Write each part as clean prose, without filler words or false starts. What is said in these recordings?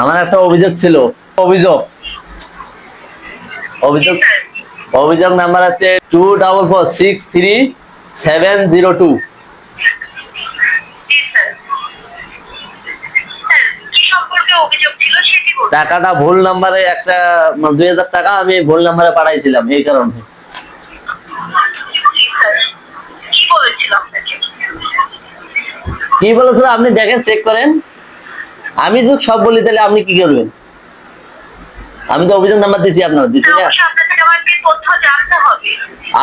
আমার একটা অভিযোগ ছিল। অভিযোগ অভিযোগ অভিযোগ নাম্বার আছে 24463 702। টাকাটা ভুল নাম্বারে একটা 2000 টাকা আমি ভুল নাম্বারে পাঠাইছিলাম, এই কারণে। কি বলেছিল আপনি দেখেন, চেক করেন। আমি যদি সব বলি তাহলে আপনি কি করবেন? আমি তো অভিযোগ নাম্বার দিছি, আপনার দিছি না?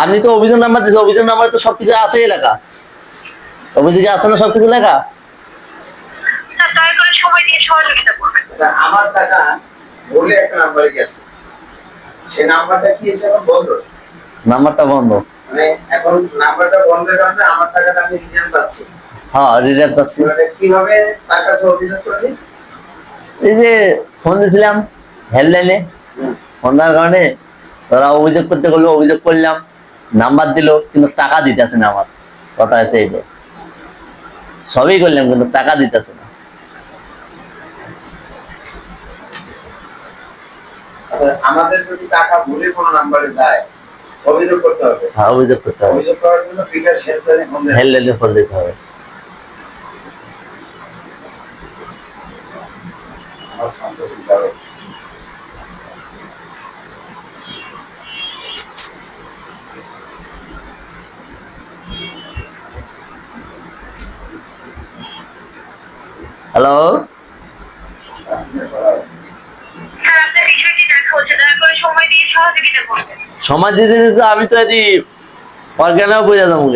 আপনি তো অভিযোগ নাম্বার দিচ্ছেন, অভিযোগ নাম্বারে তো সবকিছু আছে লেখা। অভিযোগে আছে না সবকিছু লেখা? আমার টাকা ভুলে একটা নাম্বারে গেছে, সেই নাম্বারটা কি এখন বন্ধ? নাম্বারটা বন্ধ, মানে এখন নাম্বারটা বন্ধের কারণে আমার টাকাটা আমি রিটার্ন চাচ্ছি। হ্যাঁ, রিটার্ন চাচ্ছি। কিভাবে তার কাছে অভিযোগ করবি? এই যে ফোন দিয়েছিলাম হেল্পলাইনে, ফোন দেওয়ার কারণে তারা অভিযোগ করতে গেলো, অভিযোগ করলাম, নাম্বার দিল, কিন্তু টাকা দিতেছে না। আমার কথা আছে এই যে, সবই করলাম কিন্তু টাকা দিতেছে না। আমাদের যদি টাকা ভুলে কোনো নাম্বারে যায়, অভিযোগ করতে হবে। হ্যাঁ, অভিযোগ করতে হবে। অভিযোগ করার জন্য বিকাশ হেল্পলাইনে ফোন দিতে হবে। হ্যালো, সময় দিতে দিতে আমি তো এটি অজ্ঞানেও পড়ে যাবো।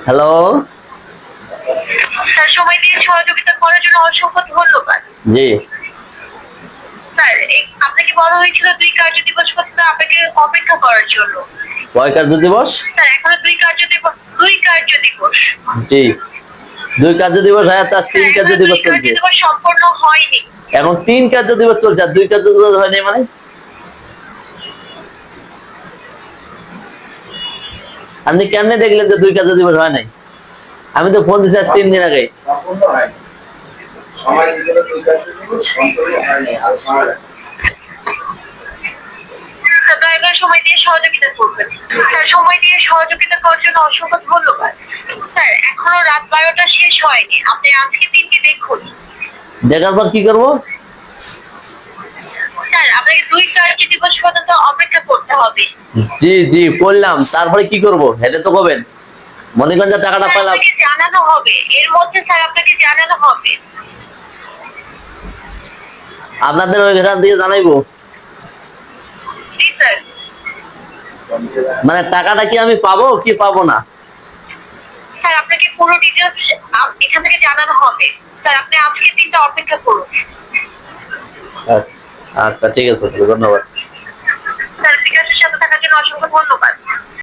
হ্যালো, সময় দিয়ে সহযোগিতা করার জন্য অসংখ্য ধন্যবাদ। জি স্যার, আপনাকে বলা হয়েছিল 2 কার্য দিবস পর্যন্ত আপনাকে অপেক্ষা করার জন্য। কয় কার্য দিবস? স্যার, এখনো 2 কার্য দিবস। জি, 2 কার্য দিবস হয়, তার 3 কার্য দিবস চলছে। সম্পূর্ণ হয়নি, এখন 3 কার্য দিবস চলছে, আর 2 কার্য দিবস হয়নি মানে? আপনি কেমনে দেখলেন যে 2 কার্য দিবস হয় নাই? আমি তো ফোন দিছি 3 দিন আগে। সম্পূর্ণ হয়নি, সময় দিয়েছিল 2 কার্য দিবস, সম্পূর্ণ হয়নি, আর সময় লাগবে। সময় দিয়ে সহযোগিতা করবেন। স্যার, সময় দিয়ে সহযোগিতা করার জন্য অসংখ্য ধন্যবাদ। স্যার, এখনো রাত 12টা শেষ হয়নি, আপনি আজকে 3টি দেখুন। দেখার পর কি করব? স্যার, আপনাকে 2 কার্য দিবস পর্যন্ত অপেক্ষা করতে হবে। জি জি করলাম, তারপরে কি করব হেলে তো কবেন? মনিগঞ্জের টাকাটা পেলাম, জানানো হবে এর মধ্যে। স্যার, আপনাকে জানানো হবে। আপনাদের ওইখান থেকে জানাইবো। জি স্যার। মানে টাকাটা কি আমি পাবো কি পাবো না? স্যার, আপনাকে পুরো ডিটেইলস এখান থেকে জানানো হবে। স্যার, আপনি আজকে 3টা অপেক্ষা করুন। আচ্ছা ঠিক আছে, ধন্যবাদ। স্যার, বিকাশের সাথে থাকার জন্য অসংখ্য ধন্যবাদ।